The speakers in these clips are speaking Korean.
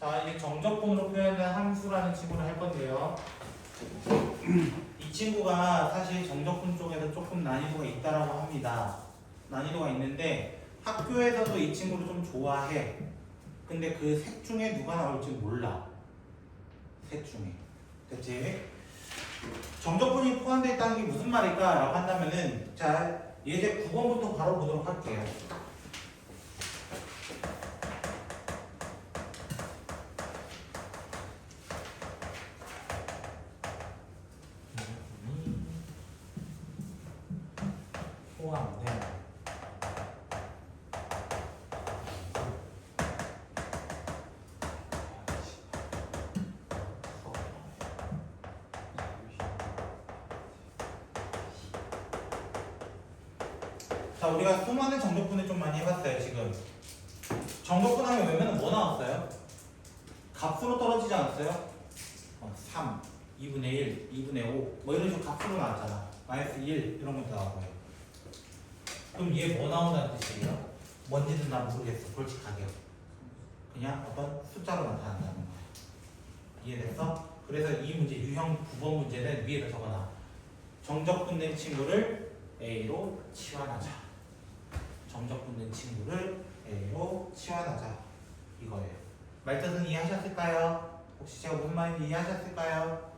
자, 이제 정적분으로 표현된 함수라는 친구를 할 건데요. 이 친구가 사실 정적분 쪽에서 조금 난이도가 있다라고 합니다. 난이도가 있는데 학교에서도 이 친구를 좀 좋아해. 근데 그 셋 중에 누가 나올지 몰라. 셋 중에. 그치? 정적분이 포함되어 있다는 게 무슨 말일까? 라고 한다면은 자, 예제 9번부터 바로 보도록 할게요. 포함된 자, 우리가 수많은 정적분을 좀 많이 해봤어요. 지금 정적분 하면 외면은 뭐 나왔어요? 값으로 떨어지지 않았어요? 3, 2분의 1, 2분의 5 뭐 이런 식으로 값으로 나왔잖아. 마이너스 1 이런 것도 나와요. 그럼 얘 뭐 나온다는 뜻이에요? 뭔지는 난 모르겠어. 솔직하게 그냥 어떤 숫자로 나타난다는 거야. 이해됐어? 그래서 이 문제 유형 9번 문제는 위에다 적어놔. 정적분된 친구를 A로 치환하자. 정적분된 친구를 A로 치환하자. 이거예요. 말뜻은 이해하셨을까요? 혹시 제가 무슨 말인지 이해하셨을까요?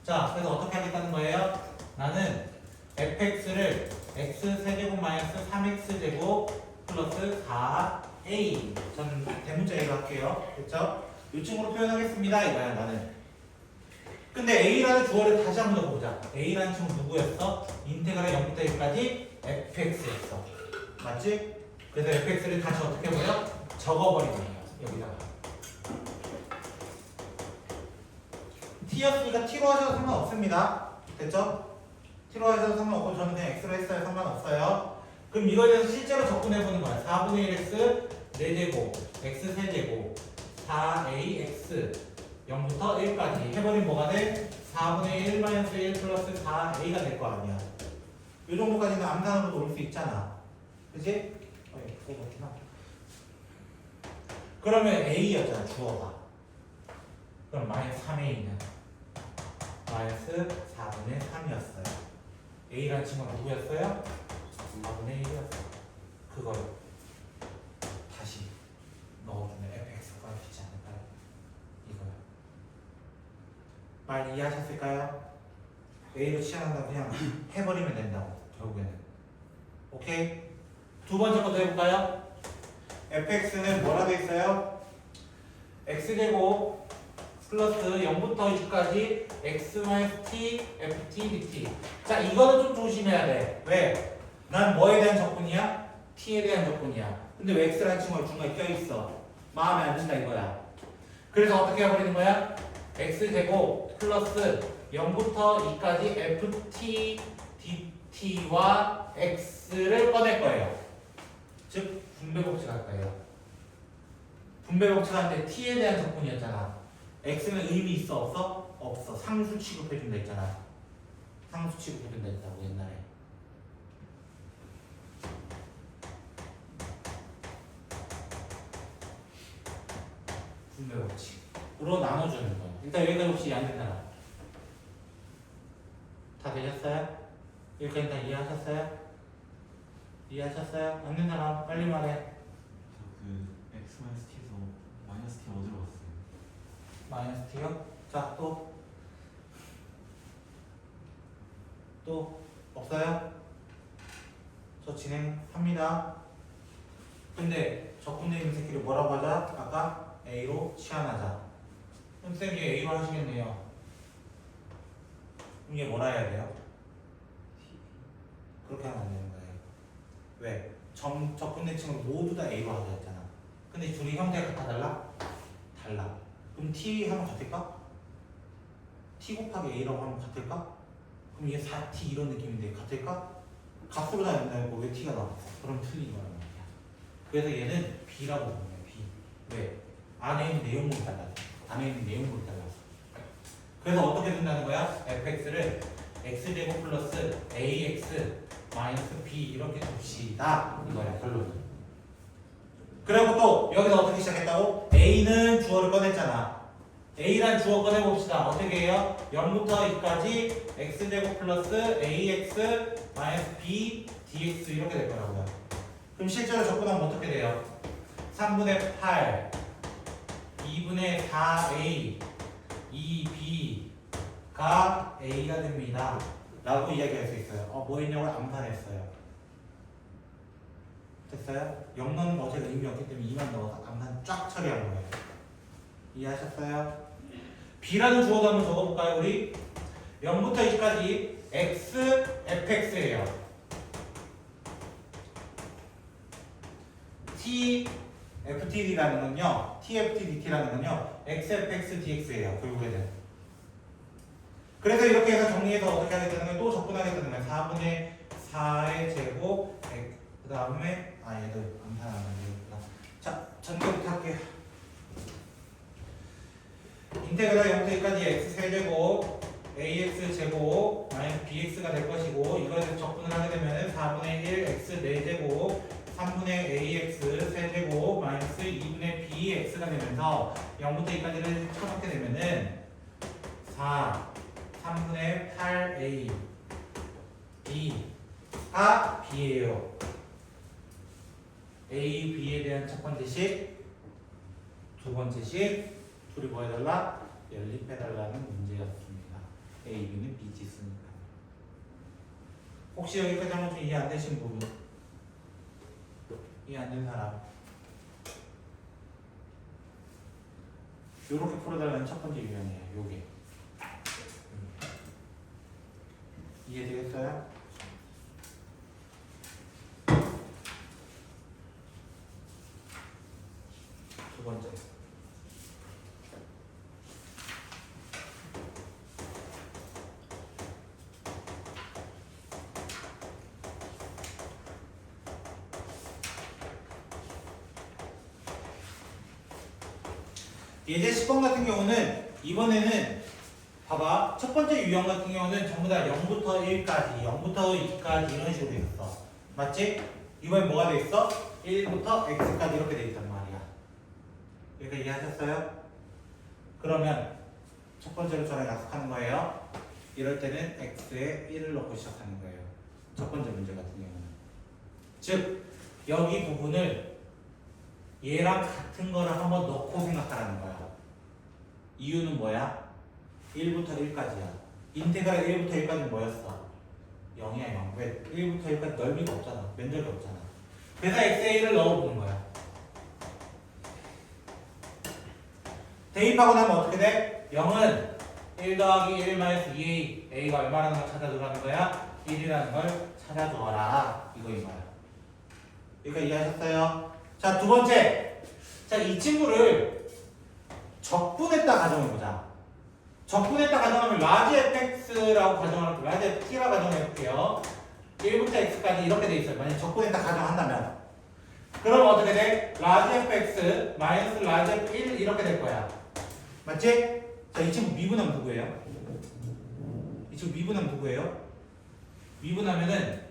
자, 그래서 어떻게 하겠다는 거예요? 나는 fx를 x세제곱 마이너스 3x제곱 플러스 4a 저는 대문자 A로 할게요. 됐죠? 이 친구로 표현하겠습니다. 이거야 나는. 근데 A라는 주어를 다시 한번 더 보자. A라는 친구 누구였어? 인테그랄 0부터 1까지 fx였어. 맞지? 그래서 fx를 다시 어떻게 보여? 적어버리는 거예요. 여기다가. t였으니까 t로 하셔도 상관없습니다. 됐죠? t로 하셔도 상관없고 저는 그냥 x로 했어요. 상관없어요. 그럼 이거에 대해서 실제로 접근해보는 거야. 4분의 1x 4제곱 x 세제곱 4ax 0부터 1까지 해버리면 뭐가 돼? 4분의 1 마이너스 1 플러스 4a가 될 거 아니야. 이 정도까지는 암산으로 올 수 있잖아. 그치? 그러면 a였잖아 주어가. 그럼 마이너스 3a는 마이너스 4분의 3이었어요. a라는 친구가 누구였어요? 4분의 1이었어요. 그걸 다시 넣어주면 fx가 되지 않을까요? 이거요. 말 이해하셨을까요? a로 치환한다고 그냥 해버리면 된다고 결국에는. 오케이? 두 번째 것도 해볼까요? fx는 뭐라 돼 있어요? x제곱 플러스 0부터 2까지 x-t, ft, dt. 자, 이거는 좀 조심해야 돼. 왜? 난 뭐에 대한 적분이야? t에 대한 적분이야. 근데 왜 x라는 친구가 중간에 껴있어? 마음에 안 든다 이거야. 그래서 어떻게 해버리는 거야? x제곱 플러스 0부터 2까지 ft, dt와 x를 꺼낼 거예요. 즉 분배법칙 할 거예요. 분배법칙 하는데 t에 대한 적분이었잖아. x는 의미 있어 없어? 없어. 상수 취급해준다 했잖아. 상수 취급해준다 했다고 옛날에. 분배법칙으로 나눠주는 거야. 일단 여기까지 혹시 안 된다. 다 되셨어요? 여기까지 다 이해하셨어요? 이해하셨어요? 안 된 사람 빨리 말해. 그 x-t에서 -t 어디로 갔어요? 마이너스 t요? 자, 또 없어요? 저 진행합니다. 근데 적분되어 있는 새끼를 뭐라고 하자? 아까 A로 치환하자. 그럼 쌤이 A로 하시겠네요. 그럼 얘 뭐라 해야 돼요? 그렇게 하면 안 되는 거예요. 왜? 적분된 친구를 모두 다 A로 하자 했잖아. 근데 둘이 형태가 같아 달라? 달라. 그럼 T 하면 같을까? T 곱하기 A라고 하면 같을까? 그럼 이게 4T 이런 느낌인데 같을까? 값으로 다 된다고 왜 T가 나왔어? 그럼 틀린 거란 말이야. 그래서 얘는 B라고 부르면 B. 왜? 안에 있는 내용물이 달라서. 안에 있는 내용물이 달라서. 그래서 어떻게 된다는 거야? fx를 x제곱 플러스 ax 마이너스 b 이렇게 둡시다. 이거야 결론은. 그리고 또 여기서 어떻게 시작했다고? A는 주어를 꺼냈잖아. A란 주어 꺼내봅시다. 어떻게 해요? 0부터 2까지 x제곱 플러스 ax 마이너스 b dx 이렇게 될 거라고요. 그럼 실제로 접근하면 어떻게 돼요? 3분의 8 2분의 4a 2b가 a가 됩니다. 라고 이야기할 수 있어요. 뭐 했냐고 암산했어요. 됐어요? 0 넣는 거 어차피 의미 없기 때문에 2만 넣어서 암산 쫙 처리한 거예요. 이해하셨어요? b라는 주어도 한번 적어볼까요 우리? 0부터 2까지 x fx예요. t ftd라는 건요, tftdt라는 건요, x fx dx예요. 결국에는. 그래서 이렇게 해서 정리해서 어떻게 하게 되는 거예요? 또 접근하게 되는 거예요. 4분의 4의 제곱 그 다음에 얘들 암산 안 되겠구나. 자, 전개부터 할게요. 인테그랄 0부터 2까지 x 세제곱 ax 제곱 마이너스 bx가 될 것이고 이거에 접근을 하게 되면 4분의 1 x 4제곱 3분의 ax 세제곱 마이너스 2분의 bx가 되면서 0부터 2까지를 쳐놓게 되면은 4 3분의 8a b가 b예요. a, b에 대한 첫 번째 식, 두 번째 식 둘이 뭐 해달라? 연립해달라는 문제였습니다. A, B는 비지수니까. 혹시 여기까지 한번 좀 이해 안 되신 부분? 이해 안 된 사람? 요렇게 풀어달라는 첫 번째 유형이에요. 요게. 이해되겠어요? 두 번째. 예제 10번 같은 경우는 이번에는 봐봐 첫 번째 유형 같은 경우는 전부 다 0부터 1까지 0부터 2까지 이런 식으로 돼 있어. 맞지? 이번엔 뭐가 돼 있어? 1부터 x까지 이렇게 돼 있단 말이야. 여기까지 이해하셨어요? 그러면 첫 번째로 저랑 약속하는 거예요. 이럴 때는 x에 1을 넣고 시작하는 거예요. 첫 번째 문제 같은 경우는. 즉 여기 부분을 얘랑 같은 거를 한번 넣고 생각하라는 거야. 이유는 뭐야? 1부터 1까지야. 인테그랄 1부터 1까지는 뭐였어? 0이야 0. 왜? 1부터 1까지 넓이가 없잖아. 면적이 없잖아. 그래서 x에 1을 넣어보는 거야. 대입하고 나면 어떻게 돼? 0은 1 더하기 1 마이너스 2a a가 얼마라는 걸 찾아주라는 거야? 1이라는 걸 찾아주어라. 이거인 거야. 그러니까 이해하셨어요? 자, 두 번째. 자, 이 친구를 적분했다 가정해보자. 적분했다 가정하면 라지 fx라고 가정하는 라지 ft라고 가정해볼게요. 1부터 x까지 이렇게 돼 있어요. 만약 적분했다 가정한다면. 그럼 어떻게 돼? 라지 fx 마이너스 라지 f1 이렇게 될 거야. 맞지? 자, 이 친구 미분하면 누구예요? 이 친구 미분하면 누구예요? 미분하면은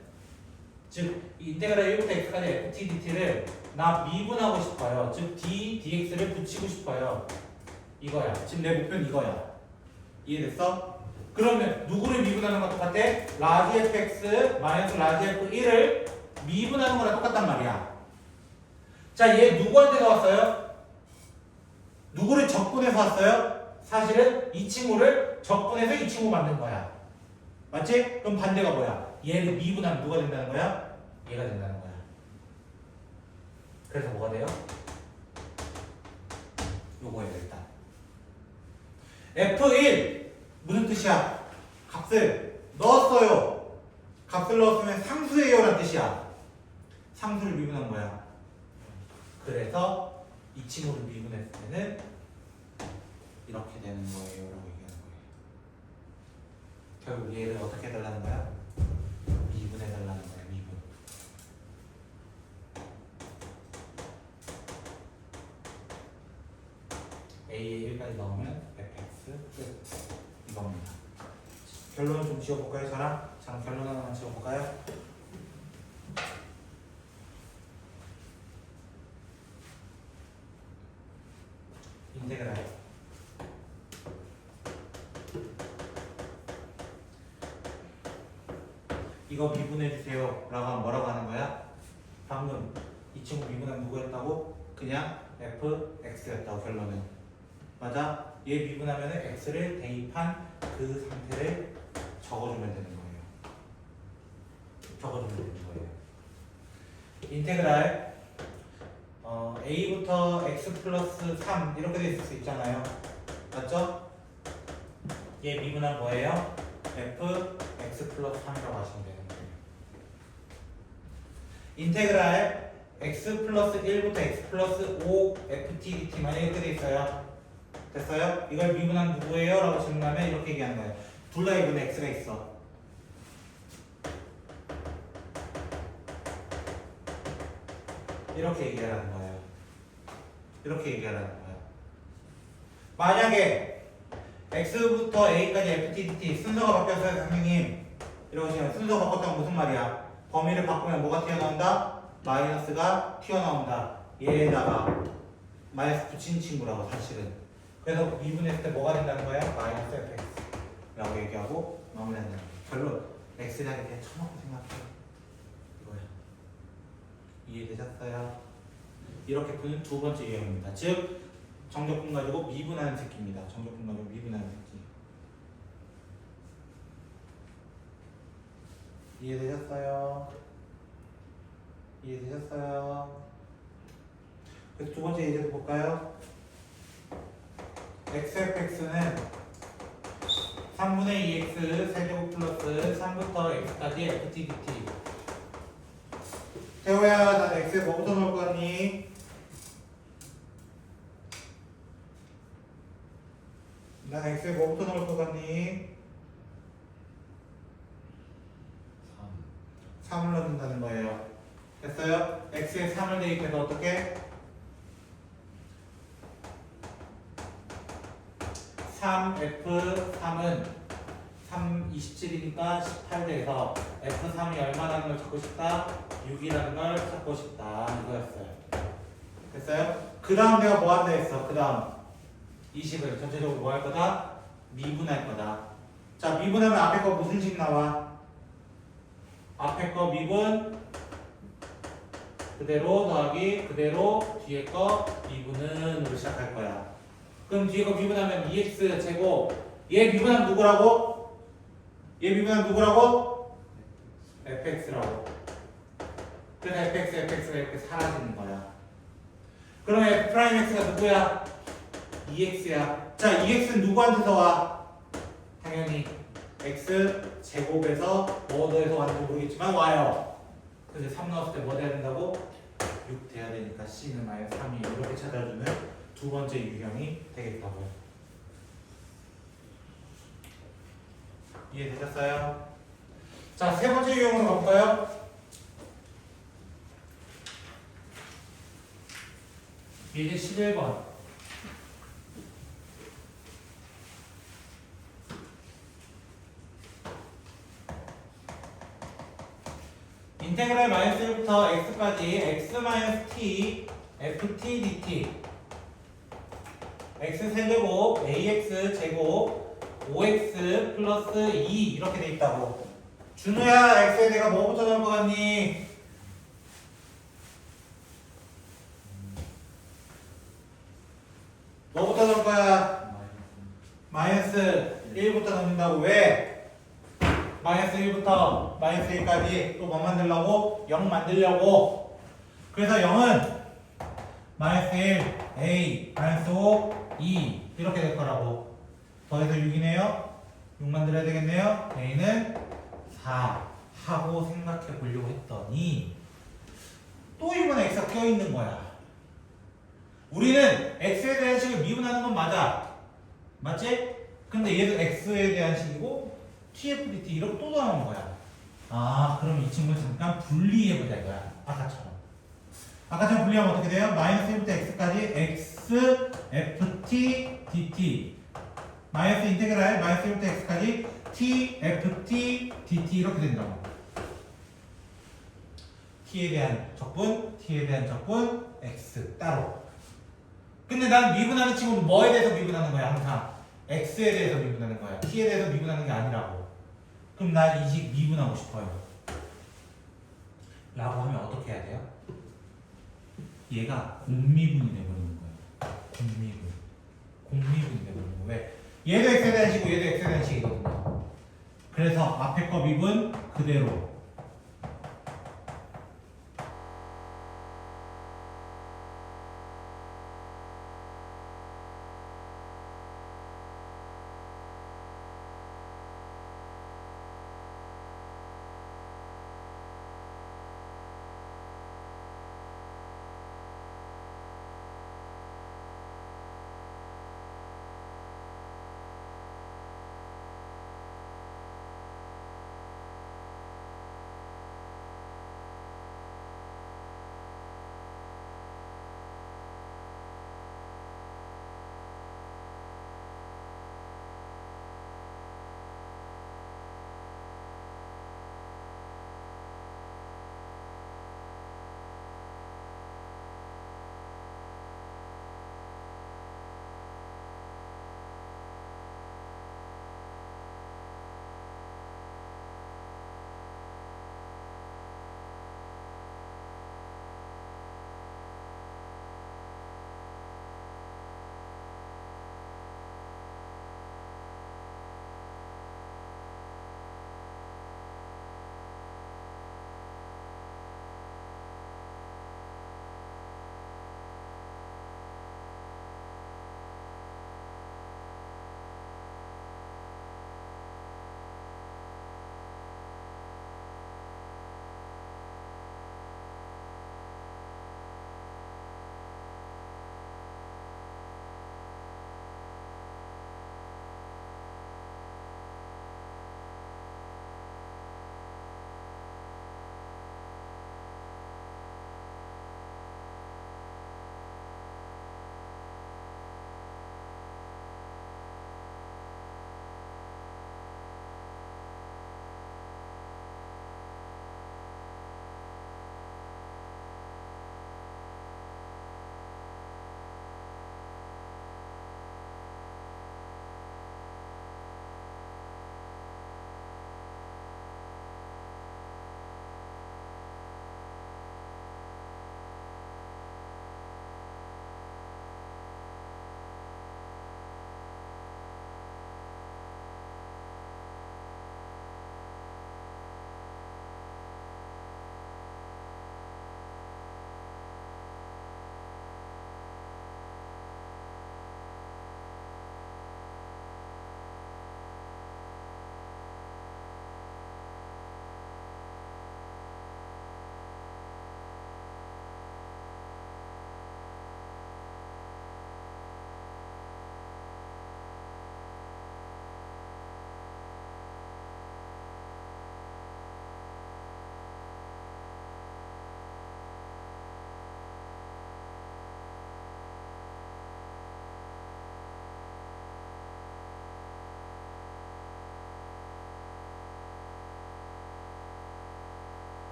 즉 인테그랄 1부터 x까지 ft dt를 나 미분하고 싶어요. 즉 d dx를 붙이고 싶어요. 이거야. 지금 내 목표는 이거야. 이해됐어? 그러면 누구를 미분하는 거랑 똑같아? 라지 fx 마이너스 라지 f1을 미분하는 거랑 똑같단 말이야. 자, 얘 누구한테 나왔어요? 누구를 적분해서 왔어요? 사실은 이 친구를 적분해서 이 친구 만든 거야. 맞지? 그럼 반대가 뭐야? 얘를 미분하면 누가 된다는 거야? 얘가 된다는 거야. 그래서 뭐가 돼요? 요거예요 일단. F1 무슨 뜻이야? 값을 넣었어요. 값을 넣었으면 상수예요 라는 뜻이야. 상수를 미분한 거야. 그래서 이 친구를 미분했을 때는 이렇게 되는 거예요 라고 얘기하는 거예요. 결국 얘를 어떻게 해달라는 거야? 미분해달라는 거야. 미분. A에 1까지 넣으면 fx 끝. 이겁니다. 결론을 좀 지어볼까요 저랑? 자, 결론 하나만 지어볼까요? 인테그랄. 이거 미분해주세요 라고 하면 뭐라고 하는 거야? 방금 이 친구 미분하면 누구였다고? 그냥 fx였다고 결론은. 맞아? 얘 미분하면 x를 대입한 그 상태를 적어주면 되는 거예요. 적어주면 되는 거예요. 인테그랄 a부터 x 플러스 3 이렇게 돼 있을 수 있잖아요. 맞죠? 얘 미분한 뭐예요? f x 플러스 3이라고 하시면 되는 거예요. 인테그랄 x 플러스 1부터 x 플러스 5 ft dt 만약에 이렇게 돼 있어요. 됐어요? 이걸 미분한 누구예요? 라고 질문하면 이렇게 얘기하는 거예요. 둘 다 이분에 x가 있어. 이렇게 얘기하라는 거예요. 이렇게 얘기하라는 거예요. 만약에 x부터 a까지 ftdt 순서가 바뀌었어요, 선생님. 이러시면 순서 바꿨다면 무슨 말이야? 범위를 바꾸면 뭐가 튀어나온다? 마이너스가 튀어나온다. 얘에다가 마이너스 붙인 친구라고 사실은. 그래서 미분했을 때 뭐가 된다는 거야? 마이너스 fx라고 얘기하고 마무리한다는 거야. 결론 x량에 대해 쳐놓고 생각해. 이거야. 이해되셨어요? 이렇게 푸는 두 번째 유형입니다. 즉 정적분 가지고 미분하는 새끼입니다. 정적분 가지고 미분하는 새끼. 이해되셨어요? 이해되셨어요? 그래서 두 번째 예제도 볼까요? xfx는 3분의 2x 세제곱 플러스 3부터 x까지 ft dt. 태호야, 난 x에 뭐부터 넣을 거 같니? 난 x에 뭐부터 넣을 거 같니? 3을 넣는다는 거예요. 됐어요? x에 3을 대입해서 어떻게? 3f3은 3, 27이니까 18대에서 f3이 얼마라는 걸 찾고 싶다? 6이라는 걸 찾고 싶다. 이거였어요. 됐어요? 그 다음 내가 뭐 한다 했어? 그 다음 20을 전체적으로 뭐 할 거다? 미분할 거다. 자, 미분하면 앞에 거 무슨 식 나와? 앞에 거 미분 그대로 더하기 그대로 뒤에 거 미분은으로 시작할 거야. 그럼 뒤에 거 미분하면 2x 제곱. 얘 미분하면 누구라고? 얘 미분하면 누구라고? fx라고. 그래서 fx가 이렇게 사라지는 거야. 그러면 f'x가 누구야? 2x야. 자, 2x는 누구한테서 와? 당연히 x 제곱에서 뭐 더해서 왔는지 모르겠지만 와요. 그래서 3 넣었을 때 뭐 돼야 된다고? 6 돼야 되니까 c는 마이너스 3이 이렇게 찾아주는 두 번째 유형이 되겠다고요. 이해되셨어요? 자, 세 번째 유형으로 가볼까요? 예제 11번. 인테그랄 마이너스 1부터 x까지 x 마이너스 t ft dt x 세제곱 ax 제곱 5x 플러스 2 이렇게 돼 있다고. 준우야, x에 내가 뭐부터 넣을 것 같니? 뭐부터 넣을 거야? 마이너스 1부터 넣는다고. 왜? 마이너스 1부터 마이너스 1까지 또 뭐 만들려고? 0 만들려고. 그래서 0은 마이너스 1, a, 마이너스 5, 2 이렇게 될 거라고. 더해서 6이네요. 6 만들어야 되겠네요. a는 4 하고 생각해 보려고 했더니 또 이번에 x가 껴있는 거야. 우리는 x에 대한 식을 미분하는 건 맞아. 맞지? 근데 얘도 x에 대한 식이고 tfdt 이렇게 또 나오는 거야. 아, 그럼 이 친구를 잠깐 분리해보자 이거야. 아까처럼 분리하면 어떻게 돼요? 마이너스 1부터 x까지 x ft dt 마이너스 인테그랄 마이너스 1부터 x까지 t ft dt 이렇게 된다고. t에 대한 적분, t에 대한 적분 x 따로. 근데 난 미분하는 친구는 뭐에 대해서 미분하는 거야 항상? x에 대해서 미분하는 거야. t에 대해서 미분하는 게 아니라고. 그럼 나 이 식 미분하고 싶어요. 라고 하면 어떻게 해야 돼요? 얘가 공미분이 되버리는 거야. 공미분이 되버리는 거야. 왜? 얘도 x에 대한 식이고 얘도 x에 대한 식이거든요. 그래서 앞에 거 미분 그대로